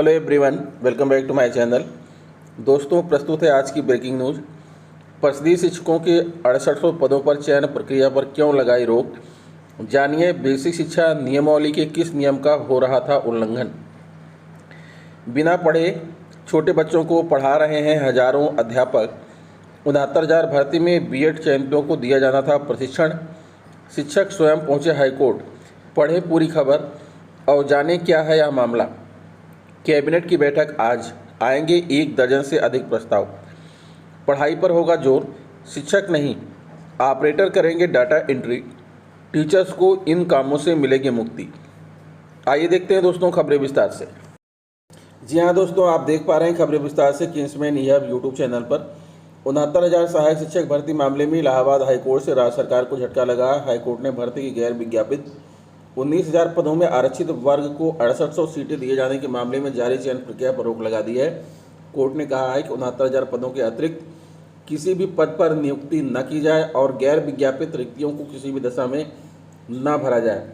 Hello everyone, welcome back to my channel. दोस्तों, प्रस्तुत है आज की ब्रेकिंग न्यूज़। परिषदीय शिक्षकों के 6800 पदों पर चयन प्रक्रिया पर क्यों लगाई रोक, जानिए बेसिक शिक्षा नियमावली के किस नियम का हो रहा था उल्लंघन। बिना पढ़े छोटे बच्चों को पढ़ा रहे हैं हजारों अध्यापक। 69,000 भर्ती में बीएड चयनितों को दिया जाना था प्रशिक्षण। शिक्षक स्वयं पहुंचे हाईकोर्ट। पढ़े पूरी खबर और जाने क्या है यह मामला। कैबिनेट की बैठक आज, आएंगे 1 दर्जन से अधिक प्रस्ताव। पढ़ाई पर होगा जोर, शिक्षक नहीं ऑपरेटर करेंगे डाटा एंट्री। टीचर्स को इन कामों से मिलेगी मुक्ति। आइए देखते हैं दोस्तों खबरें विस्तार से। जी हाँ दोस्तों, आप देख पा रहे हैं खबरें विस्तार से किंग्समैन यह यूट्यूब चैनल पर। 69,000 सहायक शिक्षक भर्ती मामले में इलाहाबाद हाईकोर्ट से राज्य सरकार को झटका लगा। हाईकोर्ट ने भर्ती की गैर विज्ञापित 19,000 पदों में आरक्षित वर्ग को 6800 सीटें दिए जाने के मामले में जारी चयन प्रक्रिया पर रोक लगा दी है। कोर्ट ने कहा है कि 69,000 पदों के अतिरिक्त किसी भी पद पर नियुक्ति न की जाए और गैर विज्ञापित रिक्तियों को किसी भी दशा में न भरा जाए।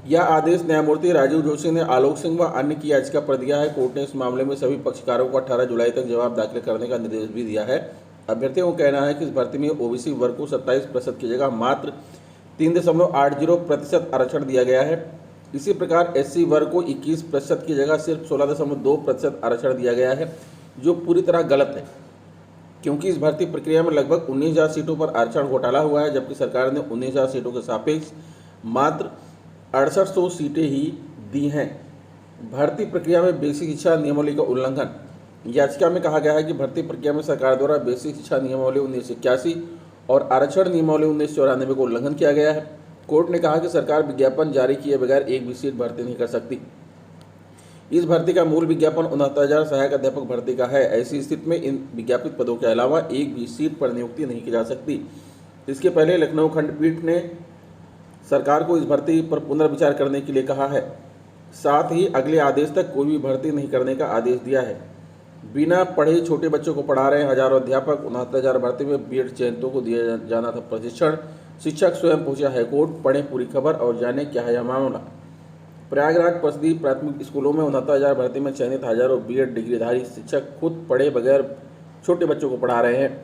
यह आदेश न्यायमूर्ति राजीव जोशी ने आलोक सिंह व अन्य की याचिका पर दिया है। कोर्ट ने इस मामले में सभी पक्षकारों को 18 जुलाई तक जवाब दाखिल करने का निर्देश भी दिया है। अभ्यर्थियों का कहना है कि इस भर्ती में ओबीसी वर्ग को 27% की जगह मात्र 3.80% आरक्षण दिया गया है। इसी प्रकार एससी वर्ग को 21% की जगह सिर्फ 16.2% आरक्षण दिया गया है, जो पूरी तरह गलत है, क्योंकि इस भर्ती प्रक्रिया में लगभग 19,000 सीटों पर आरक्षण घोटाला हुआ है, जबकि सरकार ने 19,000 सीटों के सापेक्ष मात्र 6800 सीटें ही दी हैं। भर्ती प्रक्रिया में बेसिक शिक्षा नियमावली का उल्लंघन। याचिका में कहा गया है कि भर्ती प्रक्रिया में सरकार द्वारा बेसिक शिक्षा नियमावली 1981 और आरक्षण नियमावली 1994 को उल्लंघन किया गया है। कोर्ट ने कहा कि सरकार विज्ञापन जारी किए बगैर एक भी सीट भर्ती नहीं कर सकती। इस भर्ती का मूल विज्ञापन 69,000 सहायक अध्यापक भर्ती का है। ऐसी स्थिति में इन विज्ञापित पदों के अलावा एक भी सीट पर नियुक्ति नहीं की जा सकती। इसके पहले लखनऊ खंडपीठ ने सरकार को इस भर्ती पर पुनर्विचार करने के लिए कहा है। साथ ही अगले आदेश तक कोई भी भर्ती नहीं करने का आदेश दिया है। बिना पढ़े छोटे बच्चों को पढ़ा रहे हजारों अध्यापक। 69,000 भर्ती में बीएड चयनितों को दिया जाना था प्रशिक्षण। शिक्षक स्वयं पहुंचे हाईकोर्ट। पढ़े पूरी खबर और जाने क्या है यह मामला। प्रयागराज परिषदीय प्राथमिक स्कूलों में 69,000 भर्ती में चयनित हजारों बीएड डिग्रीधारी शिक्षक खुद पढ़े बगैर छोटे बच्चों को पढ़ा रहे हैं।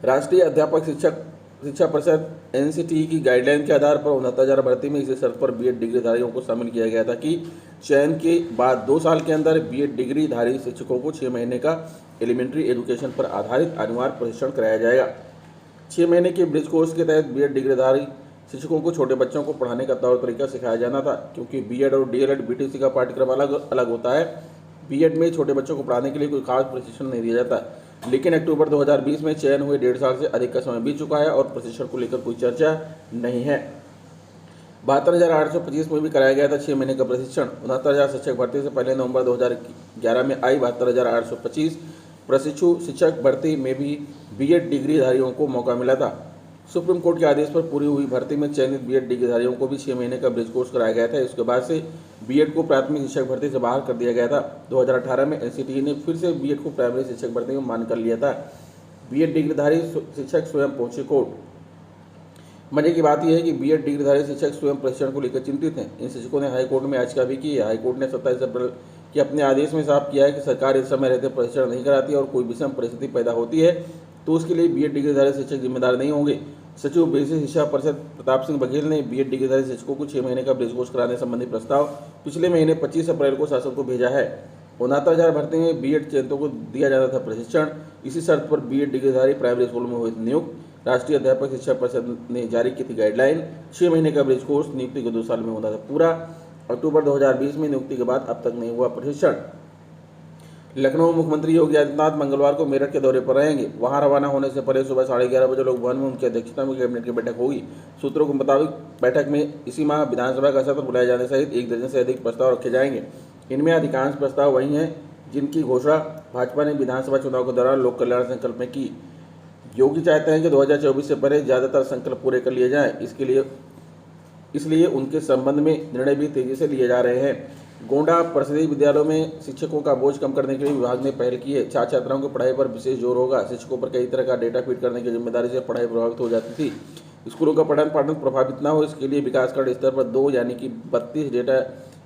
राष्ट्रीय अध्यापक शिक्षा परिषद एनसीटीई की गाइडलाइन के आधार पर 69,000 भर्ती में इसी शर्त पर बीएड डिग्रीधारियों को शामिल किया गया था कि चयन के बाद 2 साल के अंदर बीएड डिग्रीधारी शिक्षकों को 6 महीने का एलिमेंट्री एजुकेशन पर आधारित अनिवार्य प्रशिक्षण कराया जाएगा। 6 महीने के ब्रिज कोर्स के तहत बीएड डिग्रीधारी शिक्षकों को छोटे बच्चों को पढ़ाने का तौर तरीका सिखाया जाना था, क्योंकि बीएड और डीएलएड बीटीसी का पाठ्यक्रम अलग अलग होता है। बीएड में छोटे बच्चों को पढ़ाने के लिए कोई खास प्रशिक्षण नहीं दिया जाता, लेकिन अक्टूबर 2020 में चयन हुए 1.5 साल से अधिक का समय बीत चुका है और प्रशिक्षण को लेकर कोई चर्चा नहीं है। 72,825 में भी कराया गया था 6 महीने का प्रशिक्षण। 69,000 शिक्षक भर्ती से पहले नवंबर 2011 में आई 72,825 प्रशिक्षु शिक्षक भर्ती में भी बीएड डिग्रीधारियों को मौका मिला था। सुप्रीम कोर्ट के आदेश पर पूरी हुई भर्ती में चयनित बीएड डिग्रीधारियों को भी 6 महीने का ब्रिज कोर्स कराया गया था। इसके बाद से बीएड को प्राथमिक शिक्षक भर्ती से बाहर कर दिया गया था। 2018 में एनसीटीई ने फिर से बीएड को प्राइमरी शिक्षक भर्ती में मान्य कर लिया था। बीएड डिग्रीधारी शिक्षक स्वयं पहुंचे कोर्ट। मजे की बात यह है कि बीएड डिग्रीधारी शिक्षक स्वयं प्रशिक्षण को लेकर चिंतित हैं। इन शिक्षकों ने हाईकोर्ट में याचिका भी की है। हाईकोर्ट ने 27 अप्रैल के अपने आदेश में साफ किया है कि सरकार इस समय रहते प्रशिक्षण नहीं कराती और कोई विषम परिस्थिति पैदा होती है तो उसके लिए बीएड डिग्रीधारी शिक्षक जिम्मेदार नहीं होंगे। सचिव बेसिक शिक्षा परिषद प्रताप सिंह बघेल ने बीएड डिग्रीधारी शिक्षकों को 6 महीने का ब्रिज कोर्स कराने संबंधी प्रस्ताव पिछले महीने 25 अप्रैल को शासन को भेजा है। 69,000 भर्ती में बीएड चयनितों को दिया जाना था प्रशिक्षण। इसी शर्त पर बीएड डिग्रीधारी प्राइमरी स्कूल में हुए नियुक्त। राष्ट्रीय अध्यापक शिक्षा परिषद ने जारी की थी गाइडलाइन। 6 महीने का ब्रिज कोर्स नियुक्ति को 2 साल में होना था पूरा। अक्टूबर 2020 में नियुक्ति के बाद अब तक नहीं हुआ प्रशिक्षण। लखनऊ मुख्यमंत्री योगी आदित्यनाथ मंगलवार को मेरठ के दौरे पर रहेंगे। वहां रवाना होने से पहले सुबह 11:30 बजे लोक भवन में उनकी अध्यक्षता में कैबिनेट की बैठक होगी। सूत्रों के मुताबिक बैठक में इसी माह विधानसभा का सत्र बुलाए जाने सहित 1 दर्जन से अधिक प्रस्ताव रखे जाएंगे। इनमें अधिकांश प्रस्ताव वही हैं जिनकी घोषणा भाजपा ने विधानसभा चुनाव के दौरान लोक कल्याण संकल्प में की। योगी चाहते हैं कि 2024 से पहले ज़्यादातर संकल्प पूरे कर लिए जाएं। इसलिए उनके संबंध में निर्णय भी तेजी से लिए जा रहे हैं। गोंडा परिषदीय विद्यालयों में शिक्षकों का बोझ कम करने के लिए विभाग ने पहल की है। छात्र छात्राओं की पढ़ाई पर विशेष जोर होगा। शिक्षकों पर कई तरह का डेटा फीड करने की जिम्मेदारी से पढ़ाई प्रभावित हो जाती थी। स्कूलों का पठन पाठन प्रभावित न हो, इसके लिए विकासखंड स्तर पर 2 यानी कि 32 डेटा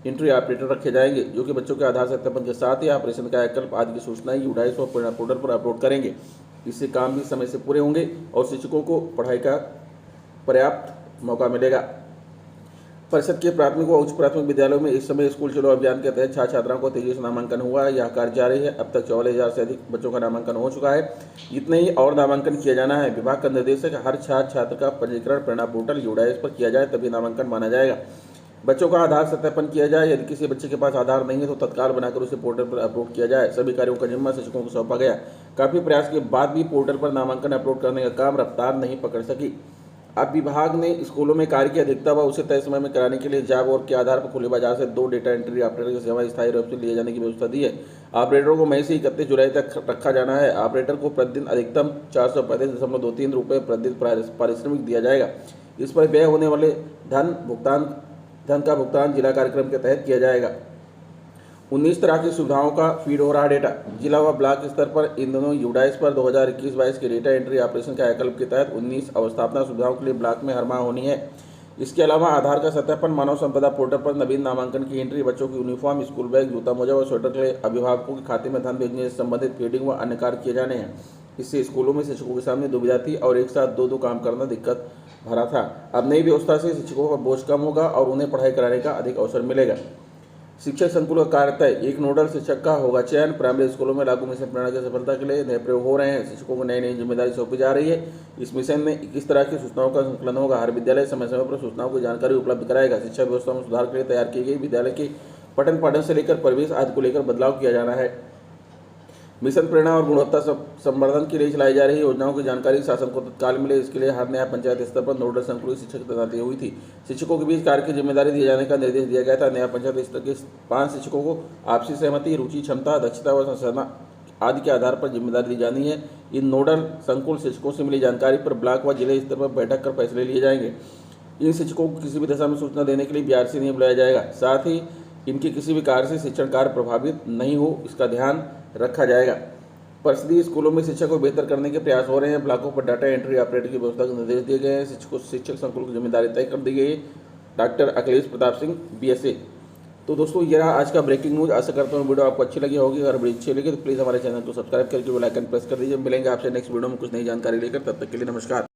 एंट्री ऑपरेटर रखे जाएंगे जो कि बच्चों के आधार सत्यापन के साथ ही ऑपरेशन कायाकल्प आदि की सूचनाएं यूडाइस और पोर्टल पर अपलोड करेंगे। इससे काम भी समय से पूरे होंगे और शिक्षकों को पढ़ाई का पर्याप्त मौका मिलेगा। परिषद के प्राथमिक व उच्च प्राथमिक विद्यालयों में इस समय स्कूल चलो अभियान के तहत छात्र छात्राओं को तेजी से नामांकन हुआ है। यह कार्य जारी है। अब तक 44,000 से अधिक बच्चों का नामांकन हो चुका है। इतने ही और नामांकन किया जाना है। विभाग का निर्देश है कि हर छात्र छात्र का पंजीकरण प्रेरणा पोर्टल यूडाइस पर किया जाए, तभी नामांकन माना जाएगा। बच्चों का आधार सत्यापन किया जाए। यदि किसी बच्चे के पास आधार नहीं है तो तत्काल बनाकर उसे पोर्टल पर अपलोड किया जाए। सभी कार्यों का जिम्मा शिक्षकों को सौंपा गया। काफी प्रयास के बाद भी पोर्टल पर नामांकन अपलोड करने का काम रफ्तार नहीं पकड़ सकी। अब विभाग ने स्कूलों में कार्य की अधिकता व उसे तय समय में कराने के लिए जॉब और के आधार पर खुले बाजार से 2 डेटा एंट्री ऑपरेटर की सेवाएं स्थायी रूप से लिए जाने की व्यवस्था दी है। ऑपरेटरों को मई से 31 जुलाई तक रखा जाना है। ऑपरेटर को प्रतिदिन अधिकतम 435.23 रुपये प्रतिदिन पारिश्रमिक दिया जाएगा। इस पर व्यय होने वाले धन का भुगतान जिला कार्यक्रम के तहत किया जाएगा। 19 तरह की सुविधाओं का फीड हो रहा डेटा। जिला व ब्लॉक स्तर पर इन दोनों यूडाइस पर 2021-22 के डेटा एंट्री ऑपरेशन कायाकल्प के तहत 19 अवस्थापना सुविधाओं के लिए ब्लॉक में हर माह होनी है। इसके अलावा आधार का सत्यापन, मानव संपदा पोर्टल पर नवीन नामांकन की एंट्री, बच्चों की यूनिफॉर्म, स्कूल बैग, जूता मोजा व स्वेटर के लिए अभिभावकों के खाते में धन भेजने से संबंधित फीडिंग व अन्य कार्य किए जाने हैं। इससे स्कूलों में शिक्षकों के सामने दुविधा थी और एक साथ दो काम करना दिक्कत भरा था। अब नई व्यवस्था से शिक्षकों का बोझ कम होगा और उन्हें पढ़ाई कराने का अधिक अवसर मिलेगा। शिक्षक संकुल का कार्य तय। एक नोडल शिक्षक का होगा चयन। प्राइमरी स्कूलों में लागू मिशन प्रेरणा की सफलता के लिए नए प्रयोग हो रहे हैं। शिक्षकों को नई नई जिम्मेदारी सौंपी जा रही है। इस मिशन में 21 तरह की सूचनाओं का संकलन होगा। हर विद्यालय समय समय पर सूचनाओं की जानकारी उपलब्ध कराएगा। शिक्षा व्यवस्था में सुधार के लिए तैयार की गई विद्यालय के पठन पाठन से लेकर परिवेश आदि को लेकर बदलाव किया जाना है। मिशन प्रेरणा और गुणवत्ता संवर्धन के लिए चलाई जा रही योजनाओं की जानकारी शासन को तत्काल मिले, इसके लिए हर नया पंचायत स्तर पर नोडल संकुल शिक्षक तैनाती हुई थी। शिक्षकों के बीच कार्य की जिम्मेदारी दिए जाने का निर्देश दिया गया था। नया पंचायत स्तर के 5 शिक्षकों को आपसी सहमति, रुचि, क्षमता, दक्षता व संसाधन आदि के आधार पर जिम्मेदारी दी जानी है। इन नोडल संकुल शिक्षकों से मिली जानकारी पर ब्लॉक व जिले स्तर पर बैठक कर फैसले लिए जाएंगे। इन शिक्षकों को किसी भी दशा में सूचना देने के लिए बीआरसी नहीं बुलाया जाएगा। साथ ही इनके किसी भी कार्य से शिक्षण कार्य प्रभावित नहीं हो, इसका ध्यान रखा जाएगा। परिषदीय स्कूलों में शिक्षा को बेहतर करने के प्रयास हो रहे हैं। ब्लॉकों पर डाटा एंट्री ऑपरेटर की व्यवस्था के निर्देश दिए गए हैं। शिक्षक संकुल की जिम्मेदारी तय कर दी गई है। Doctor Akhilesh Pratap Singh, BSA। तो दोस्तों, ये रहा आज का ब्रेकिंग न्यूज़। आशा करता हूँ वीडियो आपको अच्छी लगी होगी। अगर वीडियो अच्छी लगी तो प्लीज़ हमारे चैनल को सब्सक्राइब करके बेल आइकन प्रेस कर दीजिए। मिलेंगे आपसे नेक्स्ट वीडियो में कुछ नई जानकारी लेकर। तब तक के लिए नमस्कार।